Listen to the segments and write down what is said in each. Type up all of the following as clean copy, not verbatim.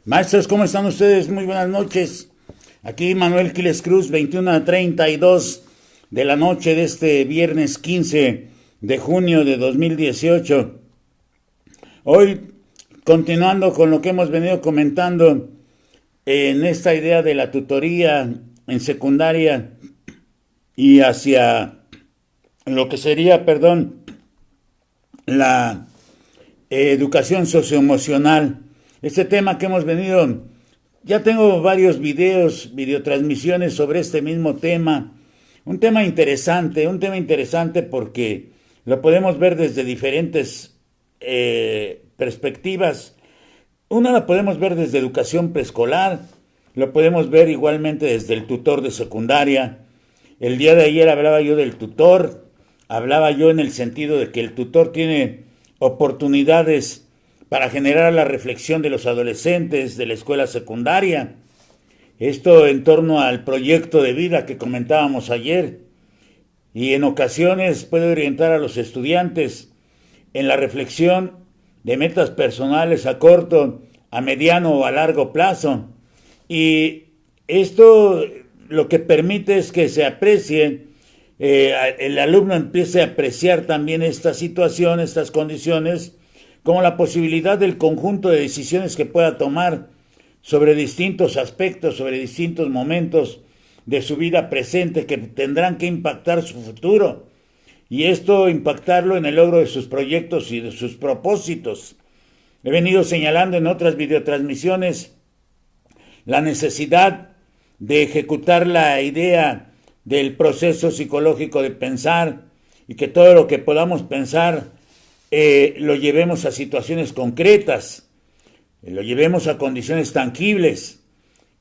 Maestros, ¿cómo están ustedes? Muy buenas noches. Aquí Manuel Quiles Cruz, 21:32 de la noche de este viernes 15 de junio de 2018. Hoy, continuando con lo que hemos venido comentando en esta idea de la tutoría en secundaria y hacia lo que sería, la educación socioemocional. Este tema que hemos venido, ya tengo varios videotransmisiones sobre este mismo tema. Un tema interesante porque lo podemos ver desde diferentes perspectivas. Una la podemos ver desde educación preescolar, lo podemos ver igualmente desde el tutor de secundaria. El día de ayer hablaba yo del tutor, hablaba yo en el sentido de que el tutor tiene oportunidades para generar la reflexión de los adolescentes de la escuela secundaria. Esto en torno al proyecto de vida que comentábamos ayer. Y en ocasiones puede orientar a los estudiantes en la reflexión de metas personales a corto, a mediano o a largo plazo. Y esto lo que permite es que se aprecie, el alumno empiece a apreciar también esta situación, estas condiciones, como la posibilidad del conjunto de decisiones que pueda tomar sobre distintos aspectos, sobre distintos momentos de su vida presente que tendrán que impactar su futuro, y esto impactarlo en el logro de sus proyectos y de sus propósitos. He venido señalando en otras videotransmisiones la necesidad de ejecutar la idea del proceso psicológico de pensar, y que todo lo que podamos pensar lo llevemos a situaciones concretas, lo llevemos a condiciones tangibles,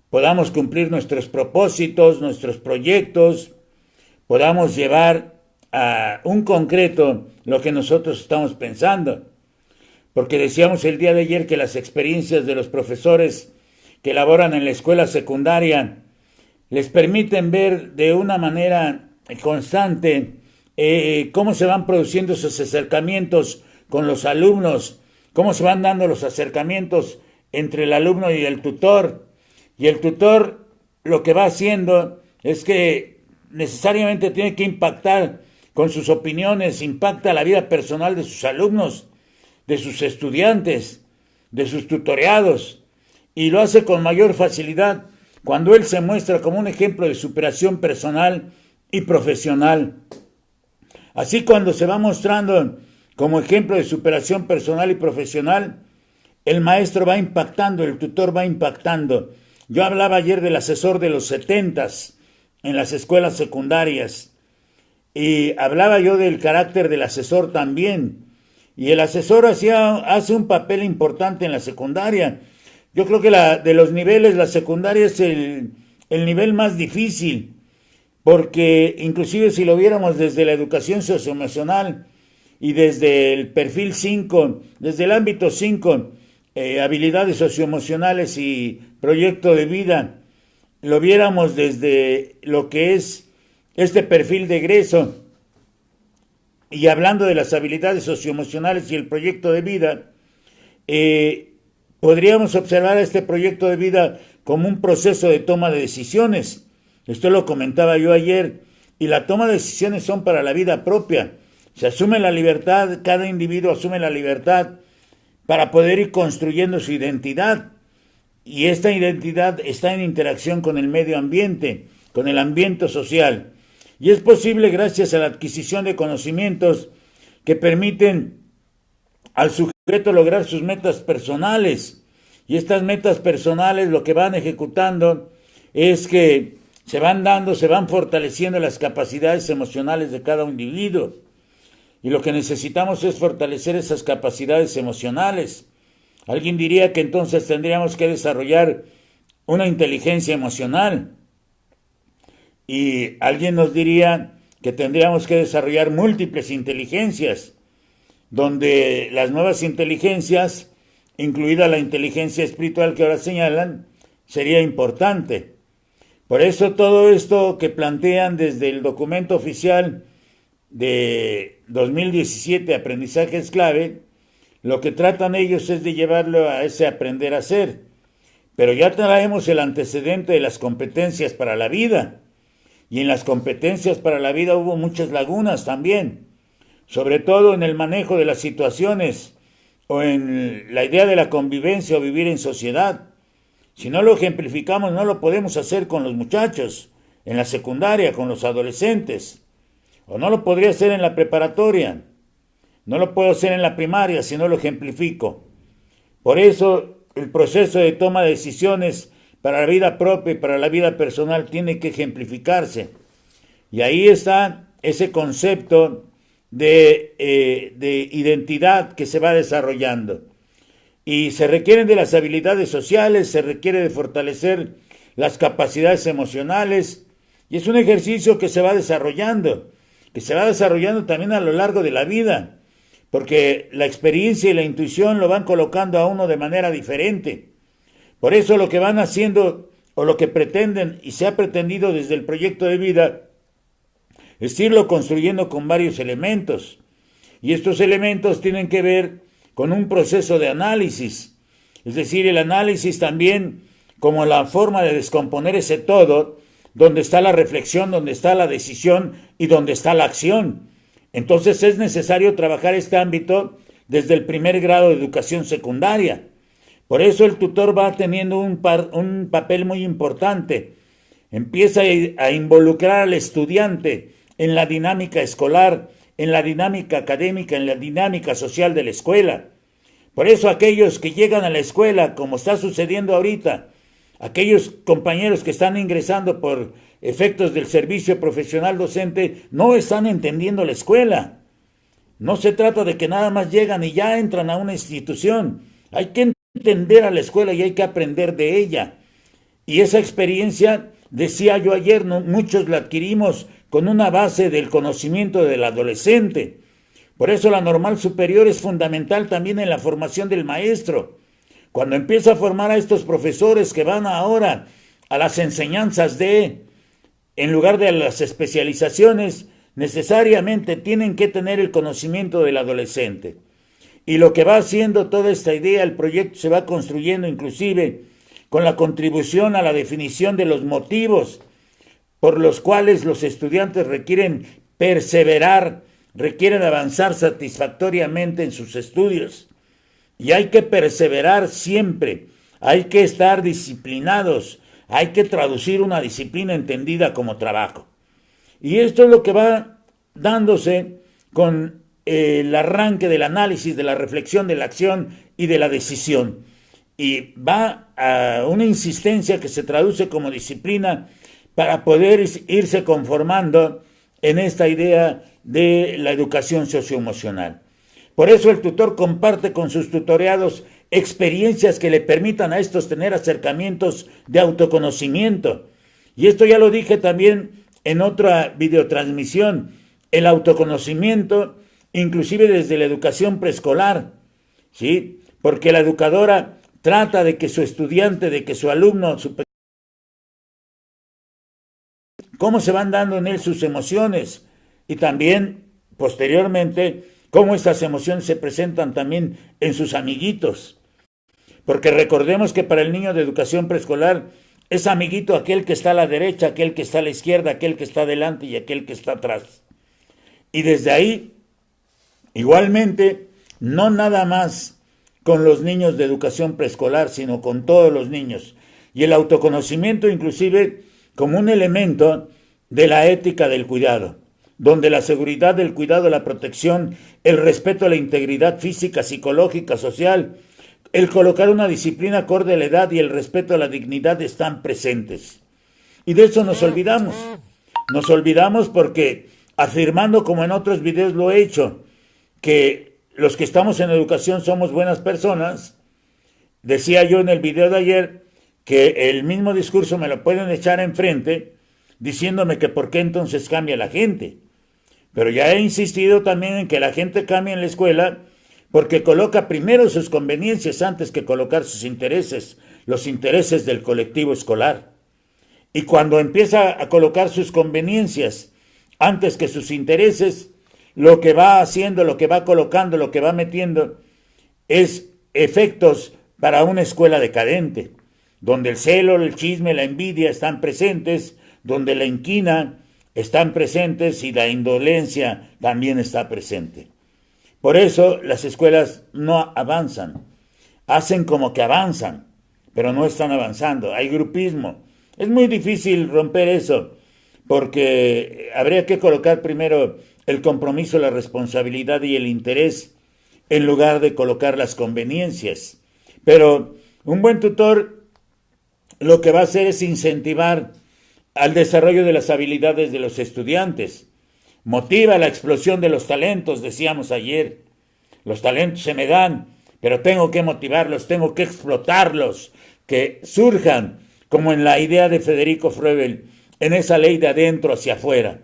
podamos cumplir nuestros propósitos, nuestros proyectos, podamos llevar a un concreto lo que nosotros estamos pensando. Porque decíamos el día de ayer que las experiencias de los profesores que laboran en la escuela secundaria les permiten ver de una manera constante cómo se van produciendo esos acercamientos con los alumnos, cómo se van dando los acercamientos entre el alumno y el tutor. Y el tutor lo que va haciendo es que necesariamente tiene que impactar con sus opiniones, impacta la vida personal de sus alumnos, de sus estudiantes, de sus tutoreados, y lo hace con mayor facilidad cuando él se muestra como un ejemplo de superación personal y profesional. Así, cuando se va mostrando como ejemplo de superación personal y profesional, el maestro va impactando, el tutor va impactando. Yo hablaba ayer del asesor de los 70s en las escuelas secundarias, y hablaba yo del carácter del asesor también. Y el asesor hace un papel importante en la secundaria. Yo creo que de los niveles, la secundaria es el nivel más difícil, porque inclusive si lo viéramos desde la educación socioemocional y desde el perfil 5, desde el ámbito 5, habilidades socioemocionales y proyecto de vida, lo viéramos desde lo que es este perfil de egreso, y hablando de las habilidades socioemocionales y el proyecto de vida, podríamos observar este proyecto de vida como un proceso de toma de decisiones. Esto lo comentaba yo ayer, y la toma de decisiones son para la vida propia. Se asume la libertad, cada individuo asume la libertad para poder ir construyendo su identidad, y esta identidad está en interacción con el medio ambiente, con el ambiente social, y es posible gracias a la adquisición de conocimientos que permiten al sujeto lograr sus metas personales. Y estas metas personales lo que van ejecutando es que se van fortaleciendo las capacidades emocionales de cada individuo. Y lo que necesitamos es fortalecer esas capacidades emocionales. Alguien diría que entonces tendríamos que desarrollar una inteligencia emocional. Y alguien nos diría que tendríamos que desarrollar múltiples inteligencias, donde las nuevas inteligencias, incluida la inteligencia espiritual que ahora señalan, sería importante. Por eso todo esto que plantean desde el documento oficial de 2017, Aprendizaje es clave, lo que tratan ellos es de llevarlo a ese aprender a ser. pero ya traemos el antecedente de las competencias para la vida. Y en las competencias para la vida hubo muchas lagunas también, sobre todo en el manejo de las situaciones o en la idea de la convivencia o vivir en sociedad. Si no lo ejemplificamos, no lo podemos hacer con los muchachos, en la secundaria, con los adolescentes, o no lo podría hacer en la preparatoria, no lo puedo hacer en la primaria si no lo ejemplifico. Por eso el proceso de toma de decisiones para la vida propia y para la vida personal tiene que ejemplificarse. Y ahí está ese concepto de identidad que se va desarrollando. Y se requieren de las habilidades sociales, se requiere de fortalecer las capacidades emocionales, y es un ejercicio que se va desarrollando también a lo largo de la vida, porque la experiencia y la intuición lo van colocando a uno de manera diferente. Por eso lo que van haciendo o lo que pretenden y se ha pretendido desde el proyecto de vida es irlo construyendo con varios elementos. Y estos elementos tienen que ver con un proceso de análisis. Es decir, el análisis también como la forma de descomponer ese todo, donde está la reflexión, donde está la decisión y donde está la acción. Entonces es necesario trabajar este ámbito desde el primer grado de educación secundaria. Por eso el tutor va teniendo un papel muy importante. Empieza a involucrar al estudiante en la dinámica escolar, en la dinámica académica, en la dinámica social de la escuela. Por eso aquellos que llegan a la escuela, como está sucediendo ahorita, aquellos compañeros que están ingresando por efectos del servicio profesional docente, no están entendiendo la escuela. No se trata de que nada más llegan y ya entran a una institución. Hay que entender a la escuela y hay que aprender de ella. Y esa experiencia, decía yo ayer, muchos la adquirimos con una base del conocimiento del adolescente. Por eso la normal superior es fundamental también en la formación del maestro. Cuando empieza a formar a estos profesores que van ahora a las enseñanzas en lugar de las especializaciones, necesariamente tienen que tener el conocimiento del adolescente. Y lo que va haciendo toda esta idea, el proyecto se va construyendo inclusive con la contribución a la definición de los motivos por los cuales los estudiantes requieren perseverar, requieren avanzar satisfactoriamente en sus estudios. Y hay que perseverar siempre, hay que estar disciplinados, hay que traducir una disciplina entendida como trabajo. Y esto es lo que va dándose con el arranque del análisis, de la reflexión, de la acción y de la decisión. Y va a una insistencia que se traduce como disciplina para poder irse conformando en esta idea de la educación socioemocional. Por eso el tutor comparte con sus tutoreados experiencias que le permitan a estos tener acercamientos de autoconocimiento. Y esto ya lo dije también en otra videotransmisión, el autoconocimiento, inclusive desde la educación preescolar, ¿sí? Porque la educadora trata de que su estudiante, de que su alumno, cómo se van dando en él sus emociones y también, posteriormente, cómo estas emociones se presentan también en sus amiguitos. Porque recordemos que para el niño de educación preescolar es amiguito aquel que está a la derecha, aquel que está a la izquierda, aquel que está adelante y aquel que está atrás. Y desde ahí, igualmente, no nada más con los niños de educación preescolar, sino con todos los niños. Y el autoconocimiento inclusive como un elemento de la ética del cuidado, donde la seguridad del cuidado, la protección, el respeto a la integridad física, psicológica, social, el colocar una disciplina acorde a la edad y el respeto a la dignidad están presentes. Y de eso nos olvidamos. Nos olvidamos porque, afirmando como en otros videos lo he hecho, que los que estamos en educación somos buenas personas, decía yo en el video de ayer que el mismo discurso me lo pueden echar enfrente diciéndome que por qué entonces cambia la gente. Pero ya he insistido también en que la gente cambia en la escuela porque coloca primero sus conveniencias antes que colocar sus intereses, los intereses del colectivo escolar. Y cuando empieza a colocar sus conveniencias antes que sus intereses, lo que va haciendo, lo que va colocando, lo que va metiendo es efectos para una escuela decadente, donde el celo, el chisme, la envidia están presentes, donde la inquina están presentes y la indolencia también está presente. Por eso las escuelas no avanzan, hacen como que avanzan, pero no están avanzando, hay grupismo. Es muy difícil romper eso, porque habría que colocar primero el compromiso, la responsabilidad y el interés, en lugar de colocar las conveniencias. Pero un buen tutor lo que va a hacer es incentivar al desarrollo de las habilidades de los estudiantes. Motiva la explosión de los talentos, decíamos ayer. Los talentos se me dan, pero tengo que motivarlos, tengo que explotarlos, que surjan, como en la idea de Federico Froebel, en esa ley de adentro hacia afuera,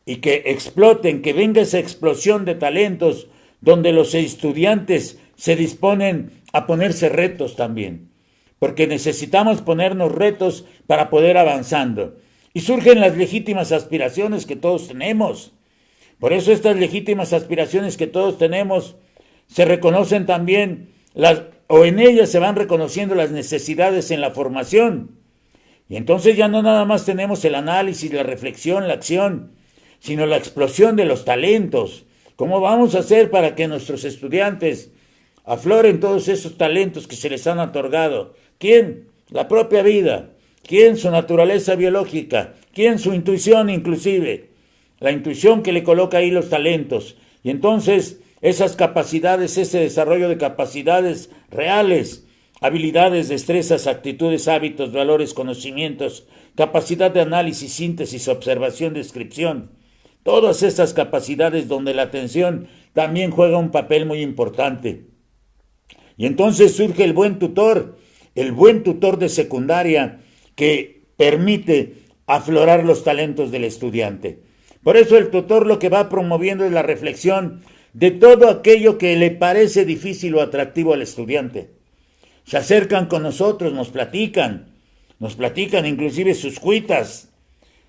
y que exploten, que venga esa explosión de talentos, donde los estudiantes se disponen a ponerse retos también, porque necesitamos ponernos retos para poder avanzando. Y surgen las legítimas aspiraciones que todos tenemos. Por eso estas legítimas aspiraciones que todos tenemos se reconocen también, o en ellas se van reconociendo las necesidades en la formación. Y entonces ya no nada más tenemos el análisis, la reflexión, la acción, sino la explosión de los talentos. ¿Cómo vamos a hacer para que nuestros estudiantes afloren todos esos talentos que se les han otorgado? ¿Quién? La propia vida. ¿Quién? Su naturaleza biológica. ¿Quién? Su intuición inclusive. La intuición que le coloca ahí los talentos. Y entonces esas capacidades, ese desarrollo de capacidades reales, habilidades, destrezas, actitudes, hábitos, valores, conocimientos, capacidad de análisis, síntesis, observación, descripción. Todas estas capacidades donde la atención también juega un papel muy importante. Y entonces surge el buen tutor de secundaria que permite aflorar los talentos del estudiante. Por eso el tutor lo que va promoviendo es la reflexión de todo aquello que le parece difícil o atractivo al estudiante. Se acercan con nosotros, nos platican inclusive sus cuitas,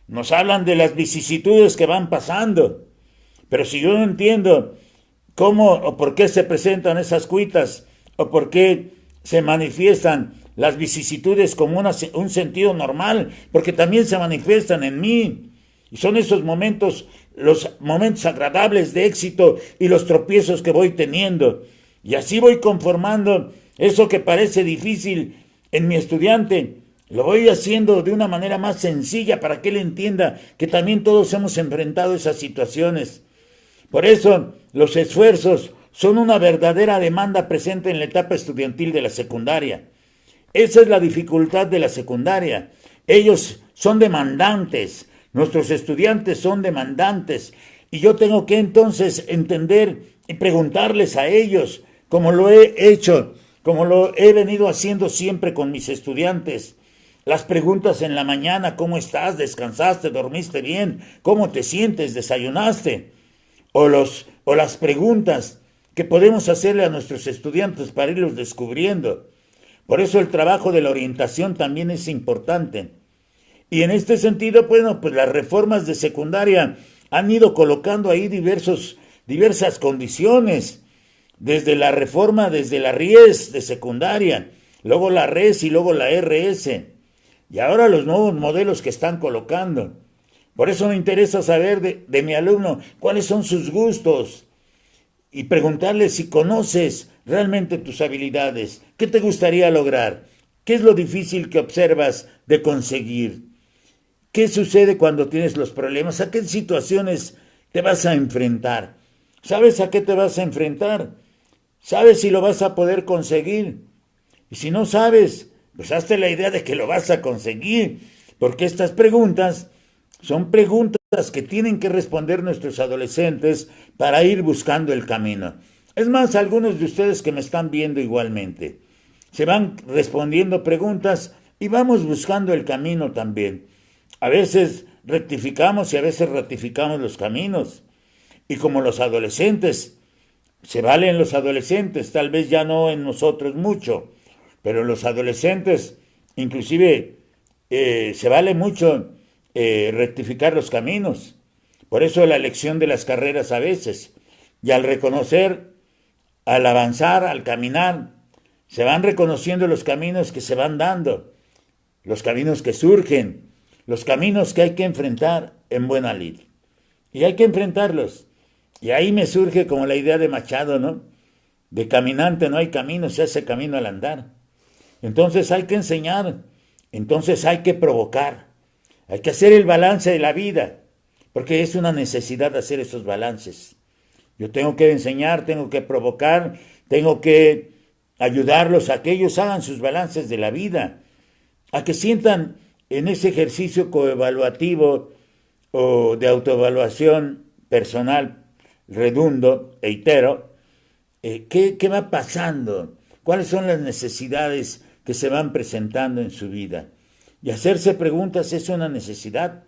nos hablan de las vicisitudes que van pasando. Pero si yo no entiendo cómo o por qué se presentan esas cuitas, o por qué se manifiestan las vicisitudes como un sentido normal, porque también se manifiestan en mí. Y son esos momentos, los momentos agradables de éxito y los tropiezos que voy teniendo. Y así voy conformando eso que parece difícil en mi estudiante. Lo voy haciendo de una manera más sencilla para que él entienda que también todos hemos enfrentado esas situaciones. Por eso los esfuerzos son una verdadera demanda presente en la etapa estudiantil de la secundaria. Esa es la dificultad de la secundaria. Ellos son demandantes, nuestros estudiantes son demandantes, y yo tengo que entonces entender y preguntarles a ellos, como lo he hecho, como lo he venido haciendo siempre con mis estudiantes. Las preguntas en la mañana: ¿cómo estás? ¿Descansaste? ¿Dormiste bien? ¿Cómo te sientes? ¿Desayunaste? O las preguntas que podemos hacerle a nuestros estudiantes para irlos descubriendo. Por eso el trabajo de la orientación también es importante. Y en este sentido, bueno, pues las reformas de secundaria han ido colocando ahí diversas condiciones. Desde la reforma, desde la RIES de secundaria, luego la RES y luego la RS. Y ahora los nuevos modelos que están colocando. Por eso me interesa saber de mi alumno cuáles son sus gustos y preguntarle si conoces realmente tus habilidades. ¿Qué te gustaría lograr? ¿Qué es lo difícil que observas de conseguir? ¿Qué sucede cuando tienes los problemas? ¿A qué situaciones te vas a enfrentar? ¿Sabes a qué te vas a enfrentar? ¿Sabes si lo vas a poder conseguir? Y si no sabes, pues hazte la idea de que lo vas a conseguir, porque estas preguntas son preguntas que tienen que responder nuestros adolescentes para ir buscando el camino. Es más, algunos de ustedes que me están viendo igualmente, se van respondiendo preguntas y vamos buscando el camino también. A veces rectificamos y a veces ratificamos los caminos. Y como los adolescentes, se vale en los adolescentes, tal vez ya no en nosotros mucho, pero en los adolescentes inclusive se vale mucho rectificar los caminos. Por eso la elección de las carreras a veces. Y al reconocer, al avanzar, al caminar, se van reconociendo los caminos que se van dando. los caminos que surgen, los caminos que hay que enfrentar en buena lid. Y hay que enfrentarlos. Y ahí me surge como la idea de Machado, ¿no? De caminante no hay camino, se hace camino al andar. Entonces hay que enseñar, entonces hay que provocar, hay que hacer el balance de la vida, porque es una necesidad hacer esos balances. Yo tengo que enseñar, tengo que provocar, tengo que ayudarlos a que ellos hagan sus balances de la vida, a que sientan en ese ejercicio coevaluativo o de autoevaluación personal, redundo e itero, ¿qué va pasando? ¿Cuáles son las necesidades que se van presentando en su vida? Y hacerse preguntas es una necesidad.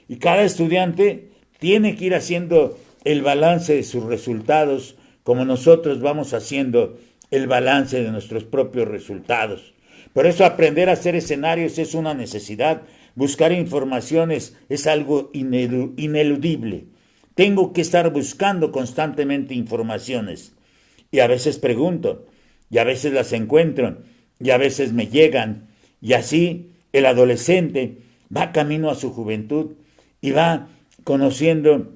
Y cada estudiante tiene que ir haciendo el balance de sus resultados, como nosotros vamos haciendo el balance de nuestros propios resultados. Por eso aprender a hacer escenarios es una necesidad. Buscar informaciones es algo ineludible. Tengo que estar buscando constantemente informaciones. Y a veces pregunto, y a veces las encuentro, y a veces me llegan. Y así el adolescente va camino a su juventud y va conociendo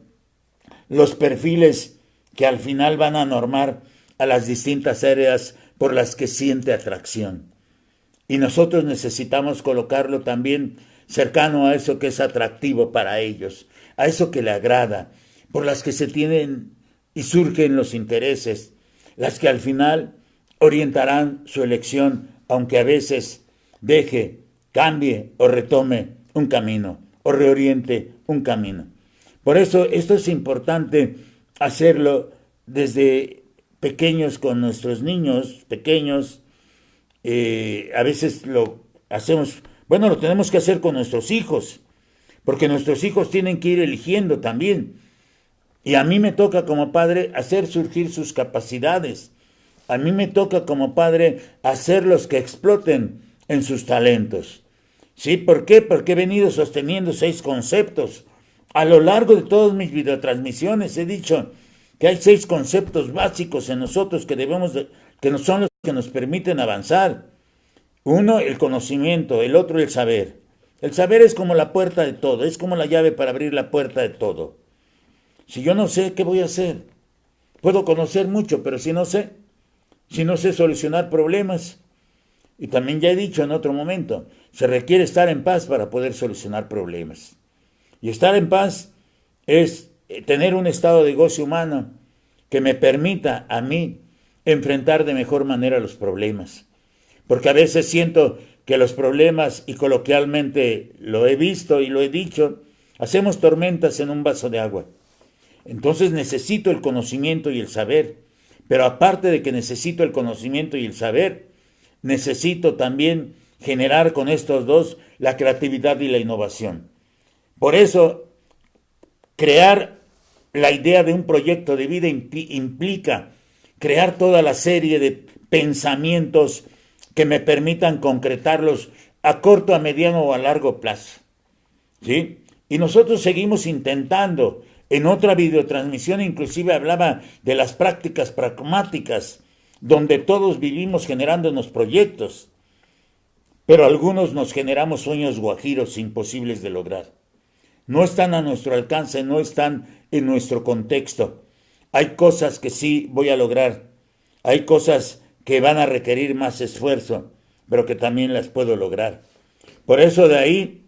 los perfiles que al final van a normar a las distintas áreas por las que siente atracción. Y nosotros necesitamos colocarlo también cercano a eso que es atractivo para ellos, a eso que le agrada, por las que se tienen y surgen los intereses, las que al final orientarán su elección, aunque a veces deje, cambie o retome un camino, o reoriente un camino. Por eso esto es importante hacerlo desde pequeños con nuestros niños pequeños. A veces lo hacemos, bueno, lo tenemos que hacer con nuestros hijos, porque nuestros hijos tienen que ir eligiendo también. Y a mí me toca como padre hacer surgir sus capacidades. A mí me toca como padre hacerlos que exploten en sus talentos. ¿Sí? ¿Por qué? Porque he venido sosteniendo 6 conceptos. A lo largo de todas mis videotransmisiones he dicho que hay 6 conceptos básicos en nosotros que que son los que nos permiten avanzar. Uno, el conocimiento, el otro, el saber. El saber es como la puerta de todo, es como la llave para abrir la puerta de todo. Si yo no sé, ¿qué voy a hacer? Puedo conocer mucho, pero si no sé solucionar problemas. Y también ya he dicho en otro momento, se requiere estar en paz para poder solucionar problemas. Y estar en paz es tener un estado de goce humano que me permita a mí enfrentar de mejor manera los problemas. Porque a veces siento que los problemas, y coloquialmente lo he visto y lo he dicho, hacemos tormentas en un vaso de agua. Entonces necesito el conocimiento y el saber. Pero aparte de que necesito el conocimiento y el saber, necesito también generar con estos dos la creatividad y la innovación. Por eso, crear la idea de un proyecto de vida implica crear toda la serie de pensamientos que me permitan concretarlos a corto, a mediano o a largo plazo. ¿Sí? Y nosotros seguimos intentando. En otra videotransmisión inclusive hablaba de las prácticas pragmáticas, donde todos vivimos generándonos proyectos, pero algunos nos generamos sueños guajiros imposibles de lograr. No están a nuestro alcance, no están en nuestro contexto. Hay cosas que sí voy a lograr, hay cosas que van a requerir más esfuerzo, pero que también las puedo lograr. Por eso de ahí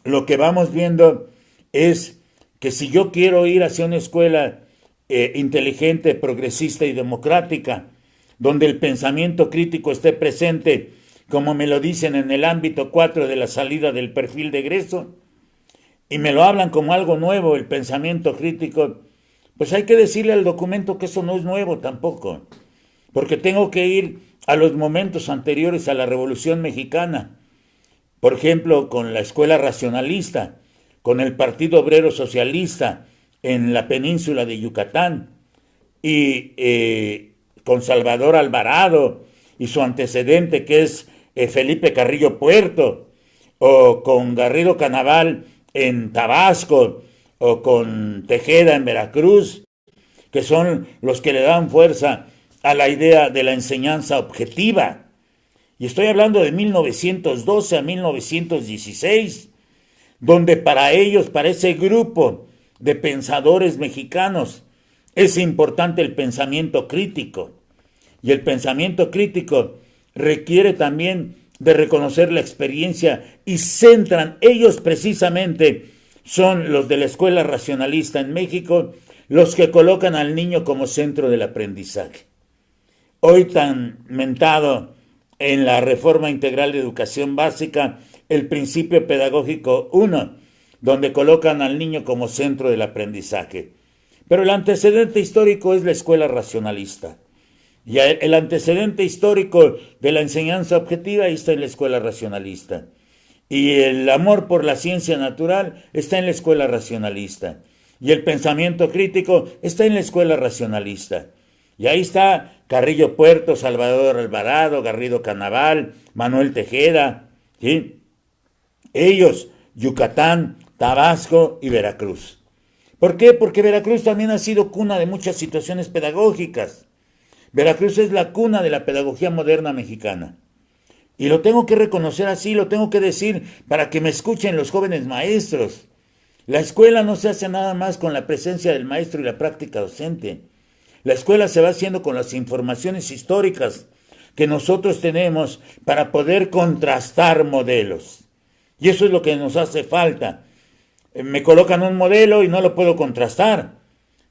lo que vamos viendo es que si yo quiero ir hacia una escuela inteligente, progresista y democrática, donde el pensamiento crítico esté presente, como me lo dicen en el ámbito 4 de la salida del perfil de egreso, y me lo hablan como algo nuevo, el pensamiento crítico, pues hay que decirle al documento que eso no es nuevo tampoco, porque tengo que ir a los momentos anteriores a la Revolución Mexicana, por ejemplo, con la escuela racionalista, con el Partido Obrero Socialista en la península de Yucatán, y con Salvador Alvarado y su antecedente que es Felipe Carrillo Puerto, o con Garrido Canaval en Tabasco, o con Tejeda en Veracruz, que son los que le dan fuerza a la idea de la enseñanza objetiva. Y estoy hablando de 1912 a 1916, donde para ellos, para ese grupo de pensadores mexicanos, es importante el pensamiento crítico. Y el pensamiento crítico requiere también de reconocer la experiencia y centran, ellos precisamente son los de la escuela racionalista en México, los que colocan al niño como centro del aprendizaje. Hoy tan mentado en la Reforma Integral de Educación Básica, el principio pedagógico 1, donde colocan al niño como centro del aprendizaje. Pero el antecedente histórico es la escuela racionalista. Y el antecedente histórico de la enseñanza objetiva está en la escuela racionalista. Y el amor por la ciencia natural está en la escuela racionalista. Y el pensamiento crítico está en la escuela racionalista. Y ahí está Carrillo Puerto, Salvador Alvarado, Garrido Canaval, Manuel Tejeda, ¿sí? Ellos, Yucatán, Tabasco y Veracruz. ¿Por qué? Porque Veracruz también ha sido cuna de muchas situaciones pedagógicas. Veracruz es la cuna de la pedagogía moderna mexicana. Y lo tengo que reconocer así, lo tengo que decir para que me escuchen los jóvenes maestros. La escuela no se hace nada más con la presencia del maestro y la práctica docente. La escuela se va haciendo con las informaciones históricas que nosotros tenemos para poder contrastar modelos. Y eso es lo que nos hace falta. Me colocan un modelo y no lo puedo contrastar.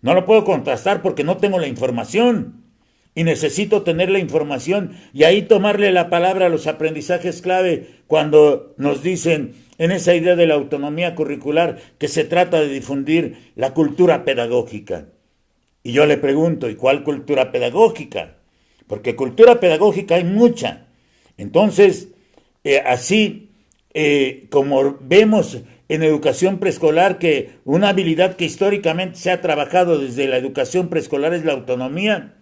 No lo puedo contrastar porque no tengo la información. Y necesito tener la información y ahí tomarle la palabra a los aprendizajes clave cuando nos dicen en esa idea de la autonomía curricular que se trata de difundir la cultura pedagógica. Y yo le pregunto, ¿y cuál cultura pedagógica? Porque cultura pedagógica hay mucha. Entonces, así como vemos en educación preescolar que una habilidad que históricamente se ha trabajado desde la educación preescolar es la autonomía,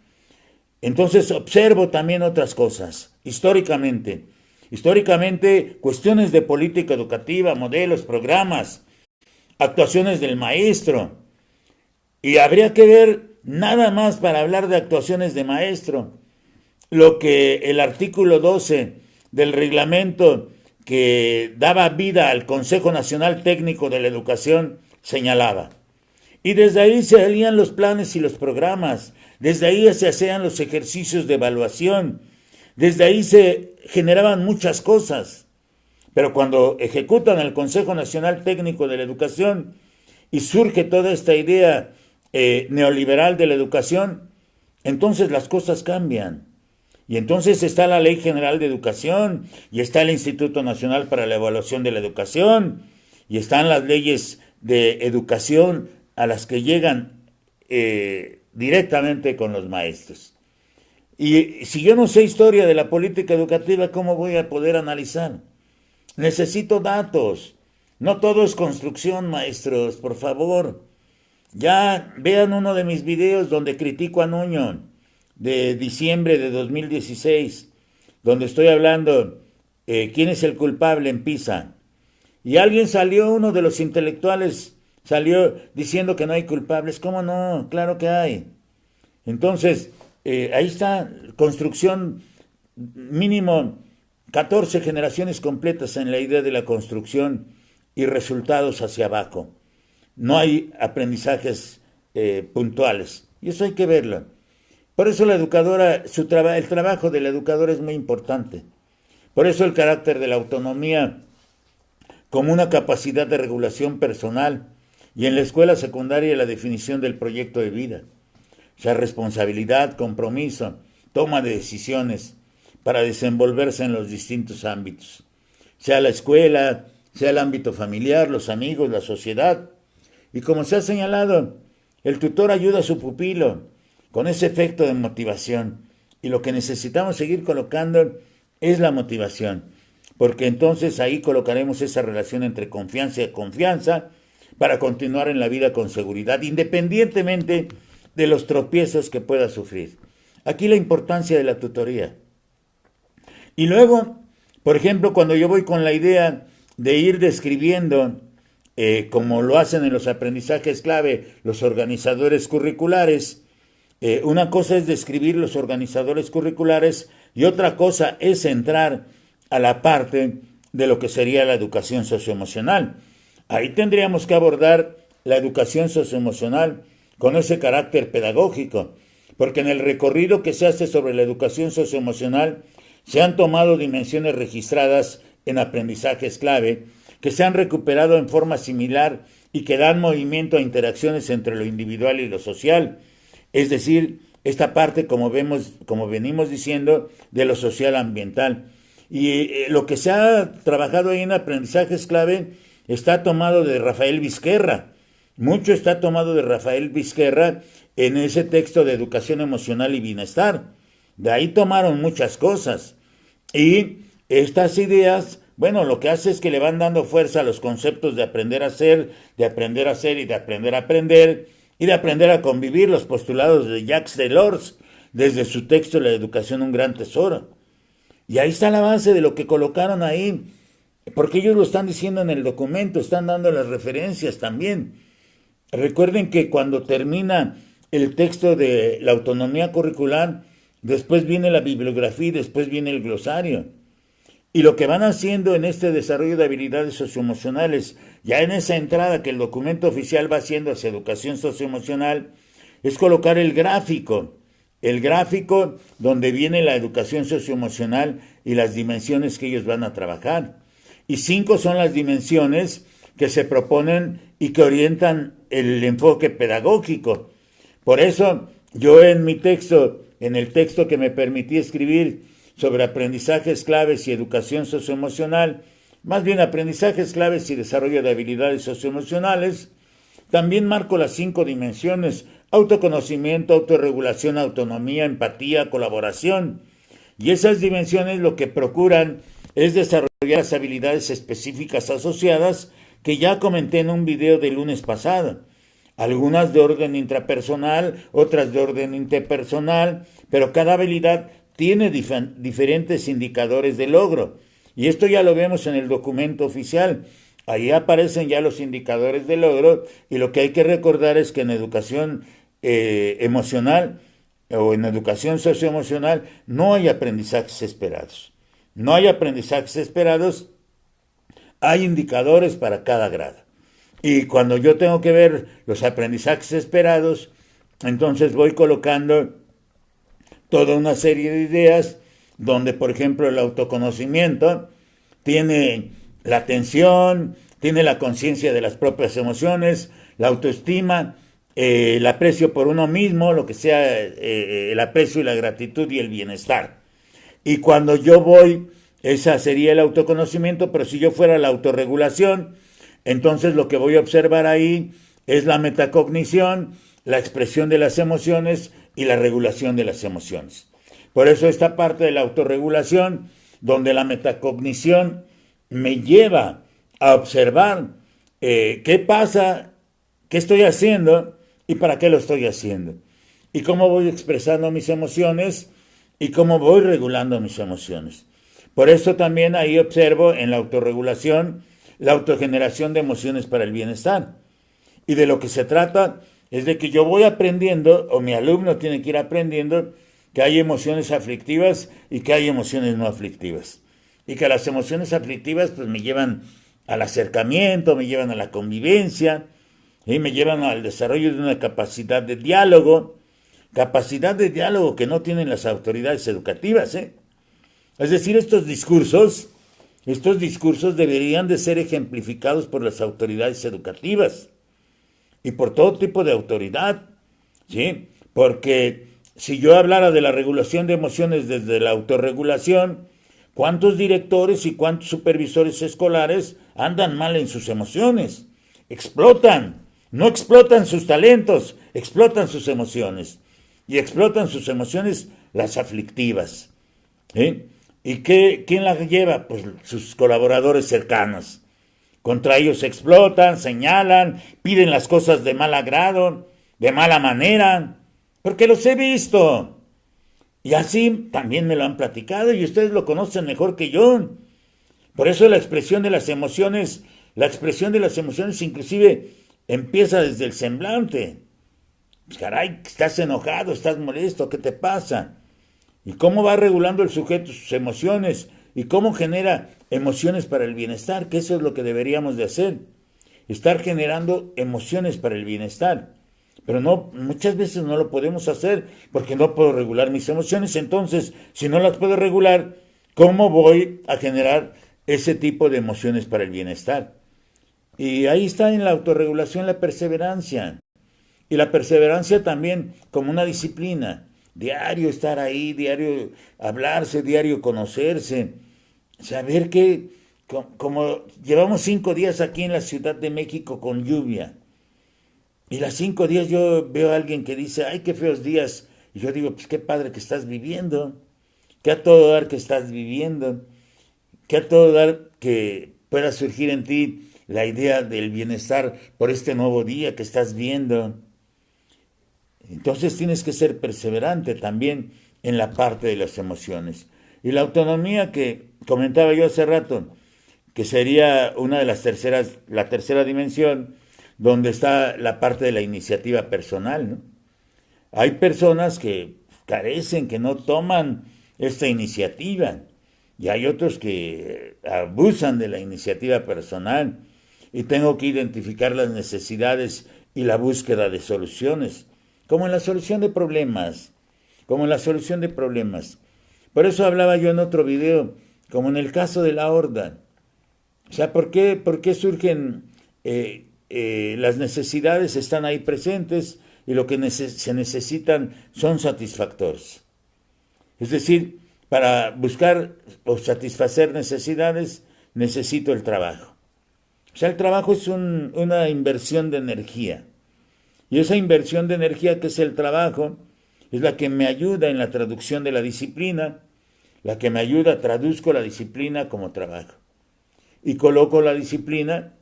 entonces observo también otras cosas, históricamente. Históricamente, cuestiones de política educativa, modelos, programas, actuaciones del maestro. Y habría que ver, nada más para hablar de actuaciones de maestro, lo que el artículo 12 del reglamento que daba vida al Consejo Nacional Técnico de la Educación señalaba. Y desde ahí se salían los planes y los programas, desde ahí se hacían los ejercicios de evaluación, desde ahí se generaban muchas cosas. Pero cuando ejecutan el Consejo Nacional Técnico de la Educación y surge toda esta idea neoliberal de la educación, entonces las cosas cambian. Y entonces está la Ley General de Educación, y está el Instituto Nacional para la Evaluación de la Educación, y están las leyes de educación a las que llegan directamente con los maestros. Y si yo no sé historia de la política educativa, ¿cómo voy a poder analizar? Necesito datos. No todo es construcción, maestros, por favor. Ya vean uno de mis videos donde critico a Nuño, de diciembre de 2016, donde estoy hablando quién es el culpable en PISA. Y alguien salió, uno de los intelectuales, salió diciendo que no hay culpables. ¿Cómo no? Claro que hay. Entonces, ahí está, construcción, mínimo 14 generaciones completas en la idea de la construcción y resultados hacia abajo. No hay aprendizajes puntuales. Y eso hay que verlo. Por eso la educadora, el trabajo de la educadora es muy importante. Por eso el carácter de la autonomía como una capacidad de regulación personal y en la escuela secundaria la definición del proyecto de vida. O sea, responsabilidad, compromiso, toma de decisiones para desenvolverse en los distintos ámbitos. Sea la escuela, sea el ámbito familiar, los amigos, la sociedad. Y como se ha señalado, el tutor ayuda a su pupilo con ese efecto de motivación. Y lo que necesitamos seguir colocando es la motivación, porque entonces ahí colocaremos esa relación entre confianza y confianza para continuar en la vida con seguridad, independientemente de los tropiezos que pueda sufrir. Aquí la importancia de la tutoría. Y luego, por ejemplo, cuando yo voy con la idea de ir describiendo, como lo hacen en los aprendizajes clave los organizadores curriculares, una cosa es describir los organizadores curriculares y otra cosa es entrar a la parte de lo que sería la educación socioemocional. Ahí tendríamos que abordar la educación socioemocional con ese carácter pedagógico, porque en el recorrido que se hace sobre la educación socioemocional se han tomado dimensiones registradas en aprendizajes clave que se han recuperado en forma similar y que dan movimiento a interacciones entre lo individual y lo social, es decir, esta parte, como venimos diciendo, de lo social ambiental. Y lo que se ha trabajado ahí en aprendizajes clave está tomado de Rafael Vizquerra. Mucho está tomado de Rafael Vizquerra en ese texto de educación emocional y bienestar. De ahí tomaron muchas cosas. Y estas ideas, bueno, lo que hace es que le van dando fuerza a los conceptos de aprender a ser, de aprender a ser y de aprender a aprender, y de aprender a convivir, los postulados de Jacques Delors, desde su texto La educación, un gran tesoro. Y ahí está la base de lo que colocaron ahí, porque ellos lo están diciendo en el documento, están dando las referencias también. Recuerden que cuando termina el texto de la autonomía curricular, después viene la bibliografía y después viene el glosario. Y lo que van haciendo en este desarrollo de habilidades socioemocionales, ya en esa entrada que el documento oficial va haciendo hacia educación socioemocional, es colocar el gráfico donde viene la educación socioemocional y las dimensiones que ellos van a trabajar. Y 5 son las dimensiones que se proponen y que orientan el enfoque pedagógico. Por eso yo en mi texto, en el texto que me permití escribir sobre aprendizajes claves y educación socioemocional, más bien aprendizajes claves y desarrollo de habilidades socioemocionales, también marco las 5 dimensiones: autoconocimiento, autorregulación, autonomía, empatía, colaboración. Y esas dimensiones lo que procuran es desarrollar las habilidades específicas asociadas que ya comenté en un video del lunes pasado. Algunas de orden intrapersonal, otras de orden interpersonal, pero cada habilidad tiene diferentes indicadores de logro. Y esto ya lo vemos en el documento oficial. Ahí aparecen ya los indicadores de logro, y lo que hay que recordar es que en educación emocional o en educación socioemocional no hay aprendizajes esperados. No hay aprendizajes esperados, hay indicadores para cada grado. Y cuando yo tengo que ver los aprendizajes esperados, entonces voy colocando toda una serie de ideas donde, por ejemplo, el autoconocimiento tiene la atención, tiene la conciencia de las propias emociones, la autoestima, el aprecio por uno mismo, lo que sea el aprecio y la gratitud y el bienestar. Y cuando yo voy, esa sería el autoconocimiento, pero si yo fuera la autorregulación, entonces lo que voy a observar ahí es la metacognición, la expresión de las emociones y la regulación de las emociones. Por eso esta parte de la autorregulación, donde la metacognición me lleva a observar qué pasa, qué estoy haciendo y para qué lo estoy haciendo. Y cómo voy expresando mis emociones y cómo voy regulando mis emociones. Por eso también ahí observo en la autorregulación la autogeneración de emociones para el bienestar. Y de lo que se trata es de que yo voy aprendiendo, o mi alumno tiene que ir aprendiendo, que hay emociones aflictivas y que hay emociones no aflictivas. Y que las emociones aflictivas pues me llevan al acercamiento, me llevan a la convivencia, y me llevan al desarrollo de una capacidad de diálogo que no tienen las autoridades educativas. Es decir, estos discursos deberían de ser ejemplificados por las autoridades educativas y por todo tipo de autoridad, ¿sí? Porque si yo hablara de la regulación de emociones desde la autorregulación, ¿cuántos directores y cuántos supervisores escolares andan mal en sus emociones? No explotan sus talentos, explotan sus emociones. Y explotan sus emociones, las aflictivas. ¿Sí? ¿Y quién las lleva? Pues sus colaboradores cercanos. Contra ellos explotan, señalan, piden las cosas de mal agrado, de mala manera, porque los he visto. Y así también me lo han platicado y ustedes lo conocen mejor que yo. Por eso la expresión de las emociones inclusive empieza desde el semblante. Caray, estás enojado, estás molesto, ¿qué te pasa? ¿Y cómo va regulando el sujeto sus emociones? ¿Y cómo genera emociones para el bienestar? Que eso es lo que deberíamos de hacer. Estar generando emociones para el bienestar. Pero no, muchas veces no lo podemos hacer porque no puedo regular mis emociones. Entonces, si no las puedo regular, ¿cómo voy a generar ese tipo de emociones para el bienestar? Y ahí está en la autorregulación la perseverancia. Y la perseverancia también como una disciplina. Diario estar ahí, diario hablarse, diario conocerse. Saber que, como llevamos 5 días aquí en la Ciudad de México con lluvia, y las 5 días yo veo a alguien que dice, ay, qué feos días. Y yo digo, pues qué padre que estás viviendo, que a todo dar que estás viviendo, que a todo dar que pueda surgir en ti la idea del bienestar por este nuevo día que estás viendo. Entonces tienes que ser perseverante también en la parte de las emociones. Y la autonomía que comentaba yo hace rato, que sería una de la tercera dimensión, donde está la parte de la iniciativa personal, ¿no? Hay personas que carecen, que no toman esta iniciativa, y hay otros que abusan de la iniciativa personal, y tengo que identificar las necesidades y la búsqueda de soluciones, como en la solución de problemas, como en la solución de problemas. Por eso hablaba yo en otro video, como en el caso de la horda. O sea, por qué surgen las necesidades? Están ahí presentes y lo que se necesitan son satisfactores. Es decir, para buscar o satisfacer necesidades necesito el trabajo. O sea, el trabajo es una inversión de energía. Y esa inversión de energía que es el trabajo es la que me ayuda en la traducción de la disciplina, la que me ayuda, traduzco la disciplina como trabajo. Y coloco la disciplina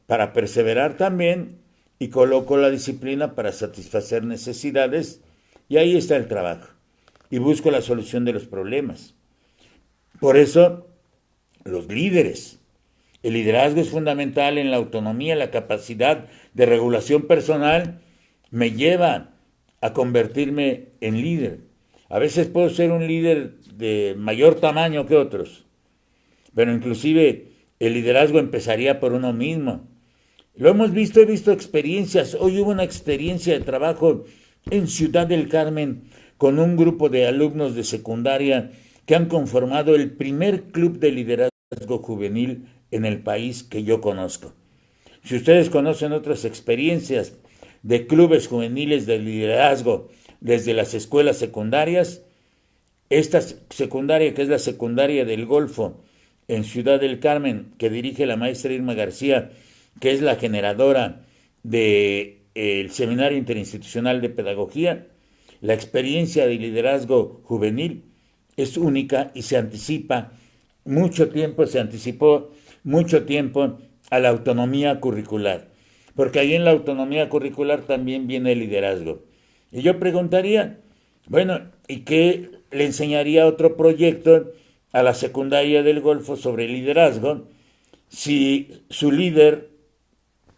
para perseverar también, y coloco la disciplina para satisfacer necesidades, y ahí está el trabajo. Y busco la solución de los problemas. Por eso, los líderes. El liderazgo es fundamental en la autonomía, la capacidad de regulación personal me lleva a convertirme en líder. A veces puedo ser un líder de mayor tamaño que otros, pero inclusive el liderazgo empezaría por uno mismo. Lo hemos visto, he visto experiencias. Hoy hubo una experiencia de trabajo en Ciudad del Carmen con un grupo de alumnos de secundaria que han conformado el primer club de liderazgo juvenil en el país que yo conozco. Si ustedes conocen otras experiencias de clubes juveniles de liderazgo desde las escuelas secundarias, esta secundaria, que es la secundaria del Golfo en Ciudad del Carmen, que dirige la maestra Irma García, que es la generadora del Seminario Interinstitucional de Pedagogía, la experiencia de liderazgo juvenil es única y se anticipó mucho tiempo a la autonomía curricular, porque ahí en la autonomía curricular también viene el liderazgo. Y yo preguntaría, bueno, ¿y qué le enseñaría otro proyecto a la secundaria del Golfo sobre liderazgo si su líder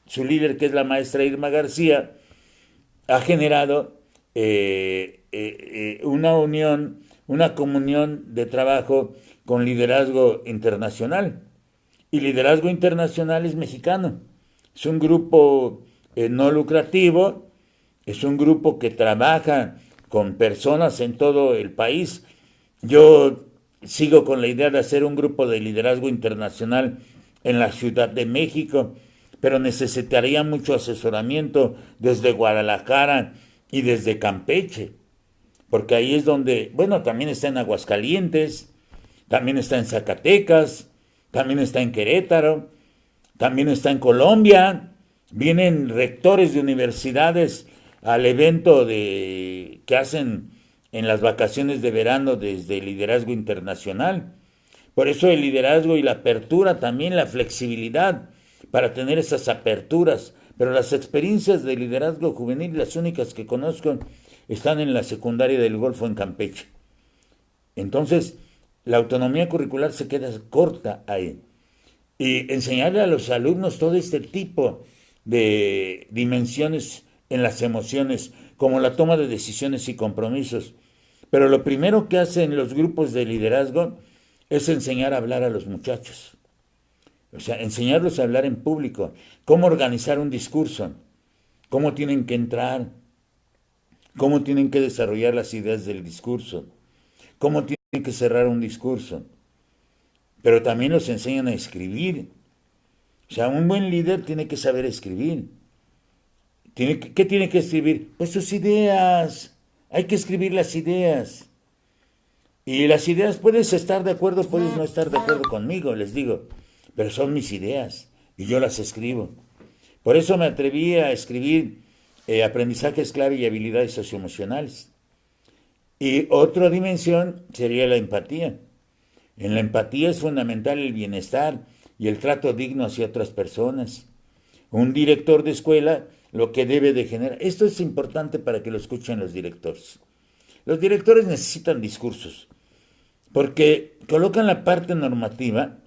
que es la maestra Irma García, ha generado una unión, una comunión de trabajo con liderazgo internacional? Y liderazgo internacional es mexicano. Es un grupo no lucrativo, es un grupo que trabaja con personas en todo el país. Yo sigo con la idea de hacer un grupo de liderazgo internacional en la Ciudad de México, pero necesitaría mucho asesoramiento desde Guadalajara y desde Campeche, porque ahí es donde, bueno, también está en Aguascalientes, también está en Zacatecas, también está en Querétaro, también está en Colombia. Vienen rectores de universidades al evento que hacen en las vacaciones de verano desde el liderazgo internacional. Por eso el liderazgo y la apertura, también la flexibilidad para tener esas aperturas. Pero las experiencias de liderazgo juvenil, las únicas que conozco, están en la secundaria del Golfo en Campeche. Entonces, la autonomía curricular se queda corta ahí. Y enseñarle a los alumnos todo este tipo de dimensiones en las emociones, como la toma de decisiones y compromisos, Pero lo primero que hacen los grupos de liderazgo es enseñar a hablar a los muchachos. O sea, enseñarlos a hablar en público, cómo organizar un discurso, cómo tienen que entrar, cómo tienen que desarrollar las ideas del discurso, cómo tienen que cerrar un discurso. Pero también los enseñan a escribir. O sea, un buen líder tiene que saber escribir. ¿Qué tiene que escribir? Pues sus ideas. Hay que escribir las ideas. Y las ideas, puedes estar de acuerdo, puedes no estar de acuerdo conmigo, les digo, pero son mis ideas y yo las escribo. Por eso me atreví a escribir aprendizajes clave y habilidades socioemocionales. Y otra dimensión sería la empatía. En la empatía es fundamental el bienestar y el trato digno hacia otras personas. Un director de escuela lo que debe de generar. Esto es importante para que lo escuchen los directores. Los directores necesitan discursos porque colocan la parte normativa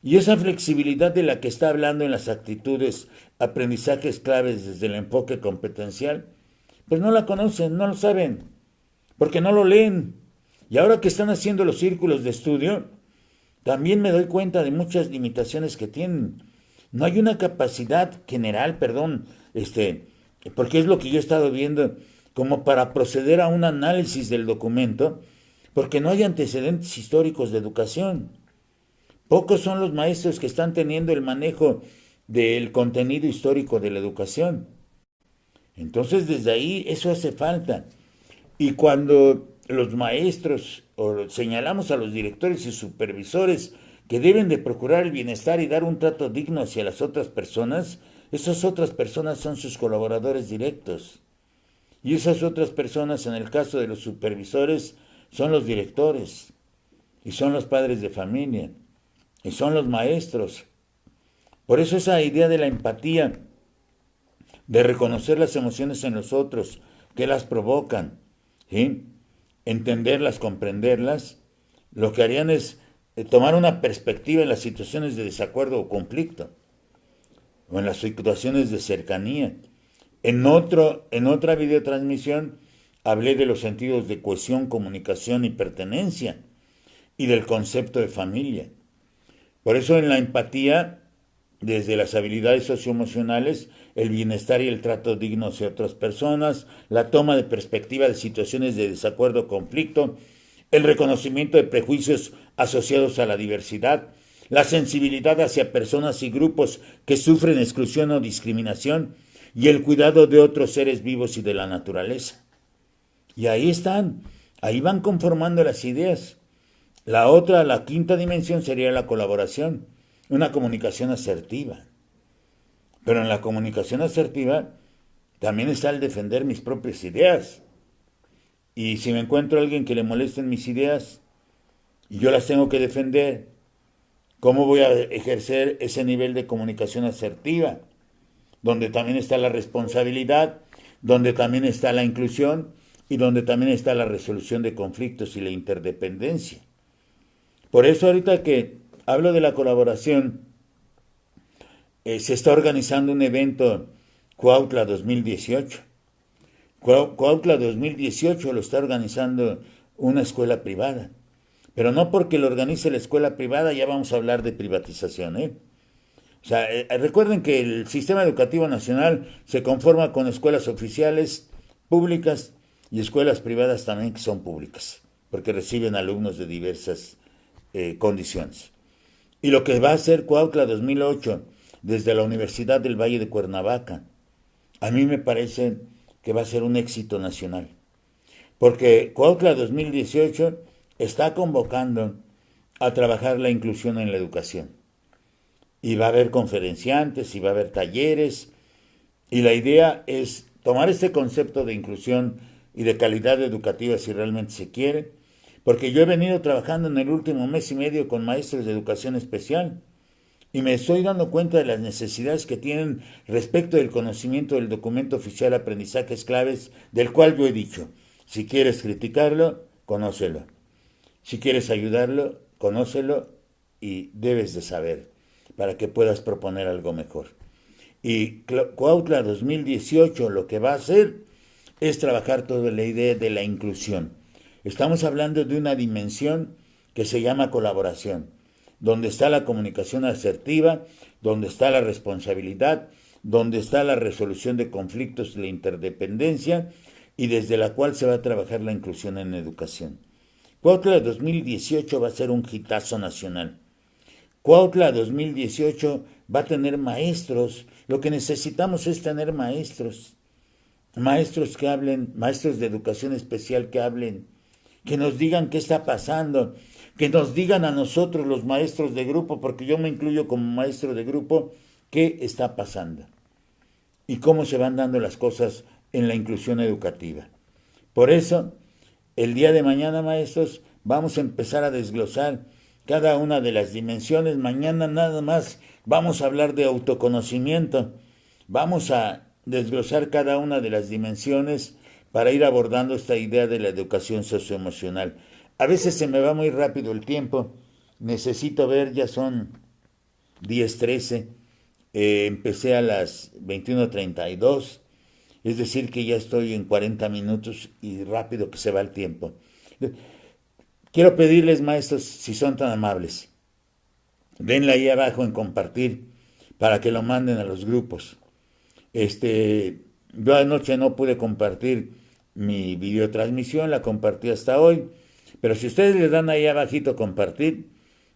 y esa flexibilidad de la que está hablando en las actitudes, aprendizajes claves desde el enfoque competencial, pues no la conocen, no lo saben, porque no lo leen. Y ahora que están haciendo los círculos de estudio, también me doy cuenta de muchas limitaciones que tienen. No hay una capacidad general, porque es lo que yo he estado viendo, como para proceder a un análisis del documento, porque no hay antecedentes históricos de educación. Pocos son los maestros que están teniendo el manejo del contenido histórico de la educación. Entonces, desde ahí eso hace falta. Y cuando los maestros o señalamos a los directores y supervisores que deben de procurar el bienestar y dar un trato digno hacia las otras personas, esas otras personas son sus colaboradores directos. Y esas otras personas, en el caso de los supervisores, son los directores, y son los padres de familia, y son los maestros. Por eso esa idea de la empatía, de reconocer las emociones en los otros, que las provocan, ¿sí? Entenderlas, comprenderlas, lo que harían es tomar una perspectiva en las situaciones de desacuerdo o conflicto, o en las situaciones de cercanía. En otra videotransmisión hablé de los sentidos de cohesión, comunicación y pertenencia, y del concepto de familia. Por eso en la empatía, desde las habilidades socioemocionales, el bienestar y el trato digno hacia otras personas, la toma de perspectiva de situaciones de desacuerdo o conflicto, el reconocimiento de prejuicios asociados a la diversidad, la sensibilidad hacia personas y grupos que sufren exclusión o discriminación, y el cuidado de otros seres vivos y de la naturaleza. Y ahí están, ahí van conformando las ideas. La quinta dimensión sería la colaboración, una comunicación asertiva. Pero en la comunicación asertiva también está el defender mis propias ideas. Y si me encuentro a alguien que le molesten mis ideas y yo las tengo que defender, ¿cómo voy a ejercer ese nivel de comunicación asertiva? Donde también está la responsabilidad, donde también está la inclusión y donde también está la resolución de conflictos y la interdependencia. Por eso ahorita que hablo de la colaboración, se está organizando un evento Cuautla 2018. Cuautla 2018 lo está organizando una escuela privada. Pero no porque lo organice la escuela privada ya vamos a hablar de privatización, ¿eh? O sea, recuerden que el sistema educativo nacional se conforma con escuelas oficiales públicas y escuelas privadas también que son públicas, porque reciben alumnos de diversas condiciones. Y lo que va a hacer Cuautla 2008 desde la Universidad del Valle de Cuernavaca, a mí me parece que va a ser un éxito nacional, porque Cuautla 2018 está convocando a trabajar la inclusión en la educación. Y va a haber conferenciantes, y va a haber talleres, y la idea es tomar este concepto de inclusión y de calidad educativa si realmente se quiere, porque yo he venido trabajando en el último mes y medio con maestros de educación especial, y me estoy dando cuenta de las necesidades que tienen respecto del conocimiento del documento oficial Aprendizajes Claves, del cual yo he dicho, si quieres criticarlo, conócelo. Si quieres ayudarlo, conócelo y debes de saber para que puedas proponer algo mejor. Y Cuautla 2018 lo que va a hacer es trabajar toda la idea de la inclusión. Estamos hablando de una dimensión que se llama colaboración, donde está la comunicación asertiva, donde está la responsabilidad, donde está la resolución de conflictos, la interdependencia, y desde la cual se va a trabajar la inclusión en educación. Cuautla 2018 va a ser un hitazo nacional. Cuautla 2018 va a tener maestros. Lo que necesitamos es tener maestros. Maestros que hablen, maestros de educación especial que hablen, que nos digan qué está pasando, que nos digan a nosotros los maestros de grupo, porque yo me incluyo como maestro de grupo, qué está pasando y cómo se van dando las cosas en la inclusión educativa. Por eso, el día de mañana, maestros, vamos a empezar a desglosar cada una de las dimensiones. Mañana nada más vamos a hablar de autoconocimiento. Vamos a desglosar cada una de las dimensiones para ir abordando esta idea de la educación socioemocional. A veces se me va muy rápido el tiempo. Necesito ver, ya son 10:13. Empecé a las 21:32. Es decir, que ya estoy en 40 minutos y rápido que se va el tiempo. Quiero pedirles, maestros, si son tan amables, denle ahí abajo en compartir para que lo manden a los grupos. Yo anoche no pude compartir mi videotransmisión, la compartí hasta hoy, pero si ustedes le dan ahí abajito compartir,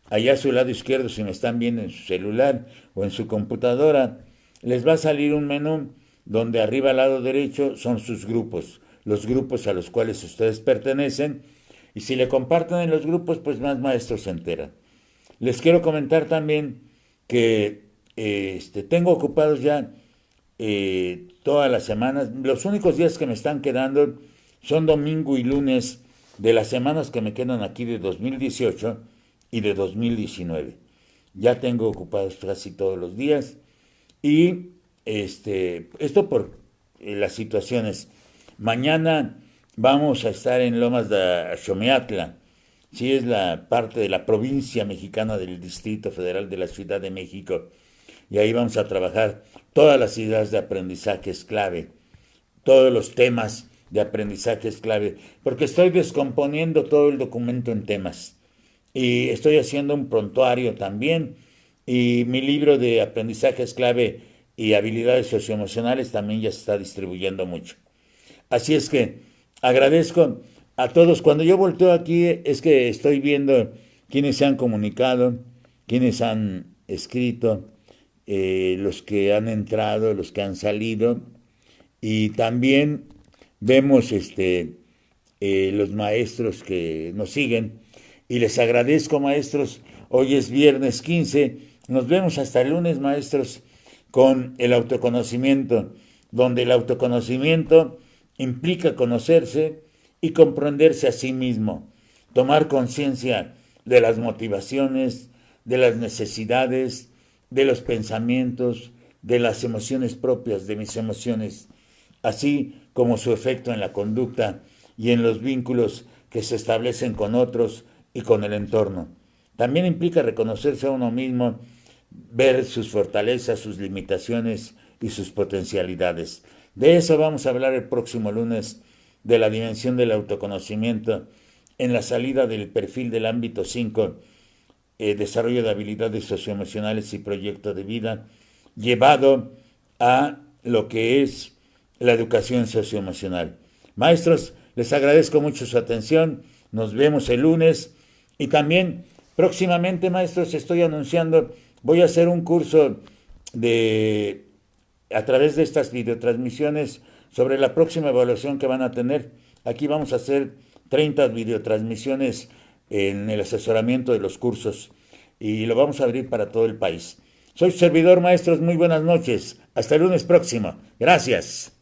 allá a su lado izquierdo, si me están viendo en su celular o en su computadora, les va a salir un menú donde arriba al lado derecho son sus grupos, los grupos a los cuales ustedes pertenecen, y si le comparten en los grupos, pues más maestros se enteran. Les quiero comentar también que tengo ocupados ya todas las semanas. Los únicos días que me están quedando son domingo y lunes de las semanas que me quedan aquí de 2018 y de 2019. Ya tengo ocupados casi todos los días y esto por las situaciones. Mañana vamos a estar en Lomas de Xomiatla, sí, es la parte de la provincia mexicana del Distrito Federal de la Ciudad de México, y ahí vamos a trabajar todas las ideas de aprendizaje clave, todos los temas de aprendizaje clave, porque estoy descomponiendo todo el documento en temas, y estoy haciendo un prontuario también, y mi libro de aprendizaje clave y habilidades socioemocionales también ya se está distribuyendo mucho. Así es que agradezco a todos. Cuando yo volteo aquí es que estoy viendo quiénes se han comunicado, quiénes han escrito, los que han entrado, los que han salido, y también vemos los maestros que nos siguen, y les agradezco, maestros. Hoy es viernes 15, nos vemos hasta el lunes, maestros, con el autoconocimiento, donde el autoconocimiento implica conocerse y comprenderse a sí mismo, tomar conciencia de las motivaciones, de las necesidades, de los pensamientos, de las emociones propias, de mis emociones, así como su efecto en la conducta y en los vínculos que se establecen con otros y con el entorno. También implica reconocerse a uno mismo, ver sus fortalezas, sus limitaciones y sus potencialidades. De eso vamos a hablar el próximo lunes, de la dimensión del autoconocimiento en la salida del perfil del ámbito 5, desarrollo de habilidades socioemocionales y proyecto de vida, llevado a lo que es la educación socioemocional. Maestros, les agradezco mucho su atención, nos vemos el lunes, y también próximamente, maestros, estoy anunciando, voy a hacer un curso a través de estas videotransmisiones sobre la próxima evaluación que van a tener. Aquí vamos a hacer 30 videotransmisiones en el asesoramiento de los cursos y lo vamos a abrir para todo el país. Soy su servidor, maestros, muy buenas noches. Hasta el lunes próximo. Gracias.